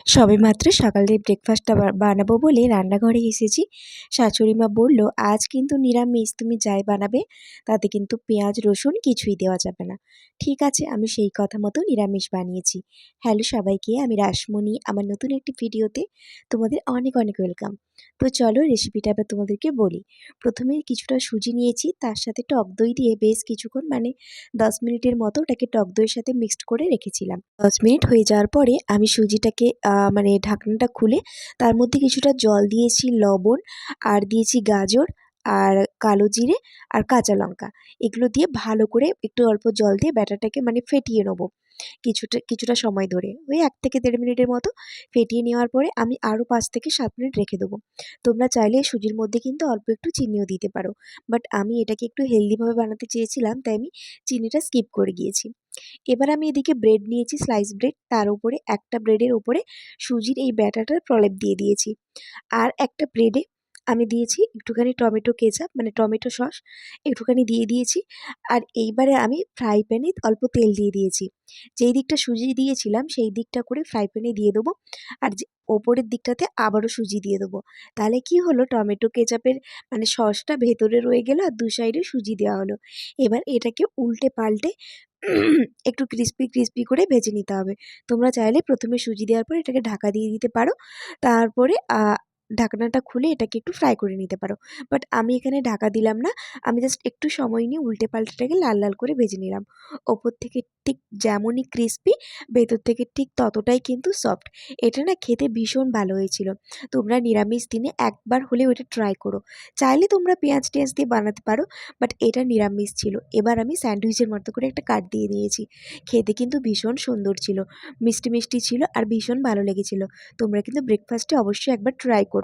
সবেমাত্র সকালের ব্রেকফাস্টটা বানাবো বলে রান্নাঘরে এসেছি। শাশুড়ি মা বলল, আজ কিন্তু নিরামিষ, তুমি যাই বানাবে তাতে কিন্তু পেঁয়াজ রসুন কিছুই দেওয়া যাবে না। ঠিক আছে, আমি সেই কথা মতো নিরামিষ বানিয়েছি। হ্যালো সবাইকে, আমি রাসমণি। আমার নতুন একটি ভিডিওতে তোমাদের অনেক অনেক ওয়েলকাম। তো চলো রেসিপিটা এবার তোমাদেরকে বলি। প্রথমে কিছুটা সুজি নিয়েছি, তার সাথে টক দই দিয়ে বেশ কিছুক্ষণ 10 মিনিটের মতো ওটাকে টক দইয়ের সাথে মিক্সড করে রেখেছিলাম। 10 মিনিট হয়ে যাওয়ার পরে আমি সুজিটাকে ঢাকনাটা খুলে তার মধ্যে কিছুটা জল দিয়েছি, লবণ আর দিয়েছি গাজর আর কালো জিরে আর কাঁচা লঙ্কা। এগুলো দিয়ে ভালো করে একটু অল্প জল দিয়ে ব্যাটারটাকে ফেটিয়ে নেবো কিছুটা কিছুটা সময় ধরে। ওই 1 থেকে 1.5 মিনিটের মতো ফেটিয়ে নেওয়ার পরে আমি আরও 5 থেকে 7 মিনিট রেখে দেবো। তোমরা চাইলে সুজির মধ্যে কিন্তু অল্প একটু চিনিও দিতে পারো, বাট আমি এটাকে একটু হেলদিভাবে বানাতে চেয়েছিলাম, তাই আমি চিনিটা স্কিপ করে গিয়েছি। এবার আমি এদিকে ব্রেড নিয়েছি, স্লাইস ব্রেড, তার উপরে একটা ব্রেডের উপরে সুজির এই ব্যাটারটার প্রলেপ দিয়ে দিয়েছি। আর একটা ব্রেডে আমি দিয়েছি একটুখানি টমেটো কেচাপ, টমেটো সস একটুখানি দিয়ে দিয়েছি। আর এইবারে আমি ফ্রাই প্যানে অল্প তেল দিয়ে দিয়েছি। যেই দিকটা সুজি দিয়েছিলাম সেই দিকটা করে ফ্রাই প্যানে দিয়ে দেবো, আর যে ওপরের দিকটাতে আবারও সুজি দিয়ে দেবো। তাহলে কি হলো, টমেটো কেচাপের সসটা ভেতরে রয়ে গেল আর দু সাইডে সুজি দেওয়া হলো। এবার এটাকে উল্টে পাল্টে একটু ক্রিস্পি ক্রিস্পি করে ভেজে নিতে হবে। তোমরা চাইলে প্রথমে সুজি দেওয়ার পর এটাকে ঢাকা দিয়ে দিতে পারো, তারপরে ঢাকনাটা খুলে এটাকে একটু ফ্রাই করে নিতে পারো। বাট আমি এখানে ঢাকা দিলাম না, আমি জাস্ট একটু সময় নিয়ে উল্টে পাল্টে এটাকে লাল লাল করে ভেজে নিলাম। ওপর থেকে ঠিক যেমনই ক্রিস্পি, ভেতর থেকে ঠিক ততটাই কিন্তু সফট। এটা না খেতে ভীষণ ভালো হয়েছিল। তোমরা নিরামিষ দিনে একবার হলেও এটা ট্রাই করো। চাইলে তোমরা পেঁয়াজ টেয়াজ দিয়ে বানাতে পারো, বাট এটা নিরামিষ ছিল। এবার আমি স্যান্ডউইচের মতো করে একটা কাট দিয়ে দিয়েছি। খেতে কিন্তু ভীষণ সুন্দর ছিল, মিষ্টি মিষ্টি ছিল আর ভীষণ ভালো লেগেছিল। তোমরা কিন্তু ব্রেকফাস্টে অবশ্যই একবার ট্রাই করো।